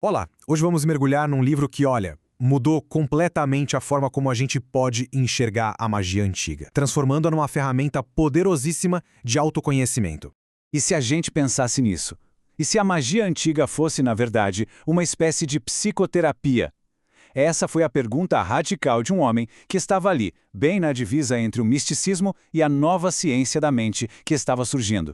Olá, hoje vamos mergulhar num livro que, olha, mudou completamente a forma como a gente pode enxergar a magia antiga, transformando-a numa ferramenta poderosíssima de autoconhecimento. E se a gente pensasse nisso? E se a magia antiga fosse, na verdade, uma espécie de psicoterapia? Essa foi a pergunta radical de um homem que estava ali, bem na divisa entre o misticismo e a nova ciência da mente que estava surgindo.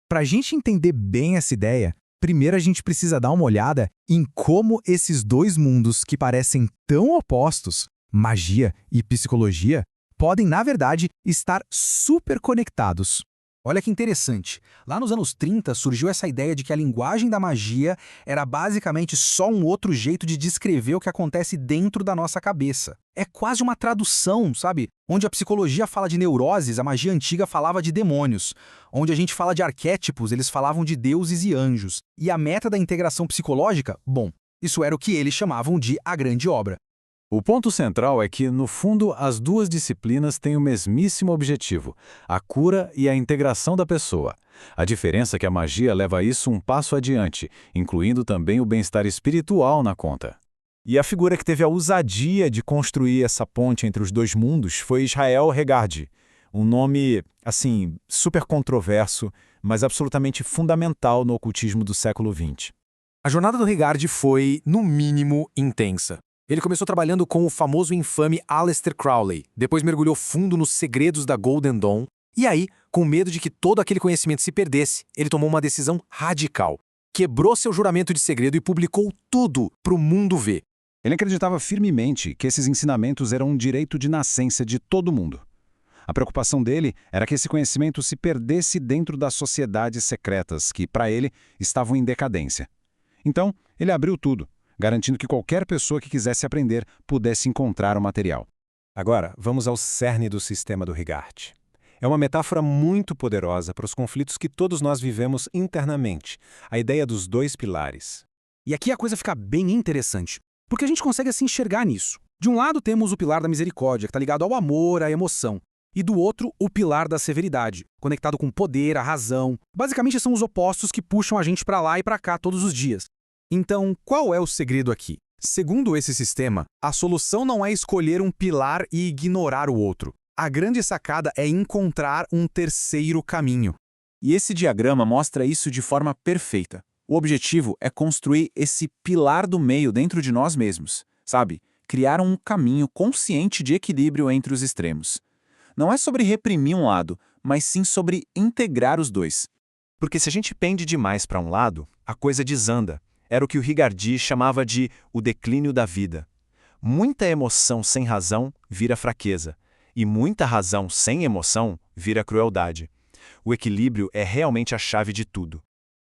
Para a gente entender bem essa ideia, primeiro a gente precisa dar uma olhada em como esses dois mundos que parecem tão opostos, magia e psicologia, podem, na verdade, estar super conectados. Olha que interessante. Lá nos anos 30 surgiu essa ideia de que a linguagem da magia era basicamente só um outro jeito de descrever o que acontece dentro da nossa cabeça. É quase uma tradução, sabe? Onde a psicologia fala de neuroses, a magia antiga falava de demônios. Onde a gente fala de arquétipos, eles falavam de deuses e anjos. E a meta da integração psicológica? Bom, isso era o que eles chamavam de a grande obra. O ponto central é que, no fundo, as duas disciplinas têm o mesmíssimo objetivo, a cura e a integração da pessoa. A diferença é que a magia leva isso um passo adiante, incluindo também o bem-estar espiritual na conta. E a figura que teve a ousadia de construir essa ponte entre os dois mundos foi Israel Regardie, um nome, assim, super controverso, mas absolutamente fundamental no ocultismo do século XX. A jornada do Regardie foi, no mínimo, intensa. Ele começou trabalhando com o famoso e infame Aleister Crowley, depois mergulhou fundo nos segredos da Golden Dawn, e aí, com medo de que todo aquele conhecimento se perdesse, ele tomou uma decisão radical. Quebrou seu juramento de segredo e publicou tudo para o mundo ver. Ele acreditava firmemente que esses ensinamentos eram um direito de nascença de todo mundo. A preocupação dele era que esse conhecimento se perdesse dentro das sociedades secretas que, para ele, estavam em decadência. Então, ele abriu tudo, garantindo que qualquer pessoa que quisesse aprender pudesse encontrar o material. Agora, vamos ao cerne do sistema do Regardie. É uma metáfora muito poderosa para os conflitos que todos nós vivemos internamente, a ideia dos dois pilares. E aqui a coisa fica bem interessante, porque a gente consegue assim enxergar nisso. De um lado temos o pilar da misericórdia, que está ligado ao amor, à emoção. E do outro, o pilar da severidade, conectado com o poder, a razão. Basicamente são os opostos que puxam a gente para lá e para cá todos os dias. Então, qual é o segredo aqui? Segundo esse sistema, a solução não é escolher um pilar e ignorar o outro. A grande sacada é encontrar um terceiro caminho. E esse diagrama mostra isso de forma perfeita. O objetivo é construir esse pilar do meio dentro de nós mesmos, sabe? Criar um caminho consciente de equilíbrio entre os extremos. Não é sobre reprimir um lado, mas sim sobre integrar os dois. Porque se a gente pende demais para um lado, a coisa desanda. Era o que o Regardie chamava de o declínio da vida. Muita emoção sem razão vira fraqueza, e muita razão sem emoção vira crueldade. O equilíbrio é realmente a chave de tudo.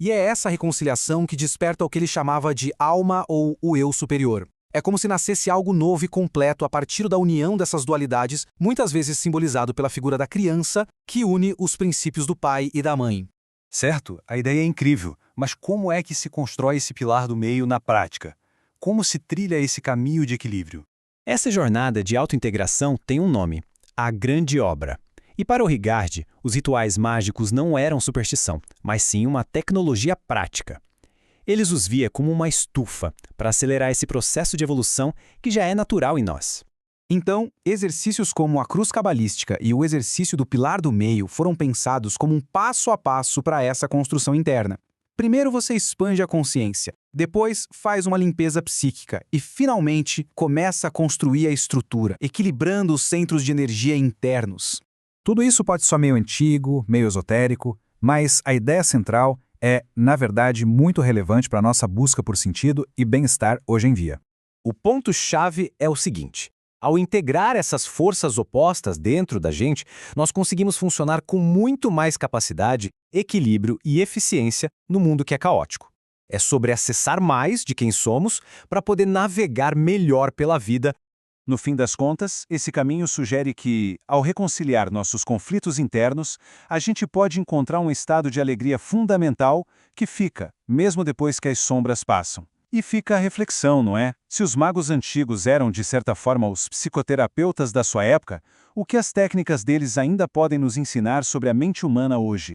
E é essa reconciliação que desperta o que ele chamava de alma ou o eu superior. É como se nascesse algo novo e completo a partir da união dessas dualidades, muitas vezes simbolizado pela figura da criança, que une os princípios do pai e da mãe. Certo, a ideia é incrível, mas como é que se constrói esse pilar do meio na prática? Como se trilha esse caminho de equilíbrio? Essa jornada de autointegração tem um nome: a grande obra. E para o Regardie, os rituais mágicos não eram superstição, mas sim uma tecnologia prática. Eles os via como uma estufa para acelerar esse processo de evolução que já é natural em nós. Então, exercícios como a cruz cabalística e o exercício do pilar do meio foram pensados como um passo a passo para essa construção interna. Primeiro você expande a consciência, depois faz uma limpeza psíquica e, finalmente, começa a construir a estrutura, equilibrando os centros de energia internos. Tudo isso pode soar meio antigo, meio esotérico, mas a ideia central é, na verdade, muito relevante para a nossa busca por sentido e bem-estar hoje em dia. O ponto-chave é o seguinte: ao integrar essas forças opostas dentro da gente, nós conseguimos funcionar com muito mais capacidade, equilíbrio e eficiência no mundo que é caótico. É sobre acessar mais de quem somos para poder navegar melhor pela vida. No fim das contas, esse caminho sugere que, ao reconciliar nossos conflitos internos, a gente pode encontrar um estado de alegria fundamental que fica, mesmo depois que as sombras passam. E fica a reflexão, não é? Se os magos antigos eram, de certa forma, os psicoterapeutas da sua época, o que as técnicas deles ainda podem nos ensinar sobre a mente humana hoje?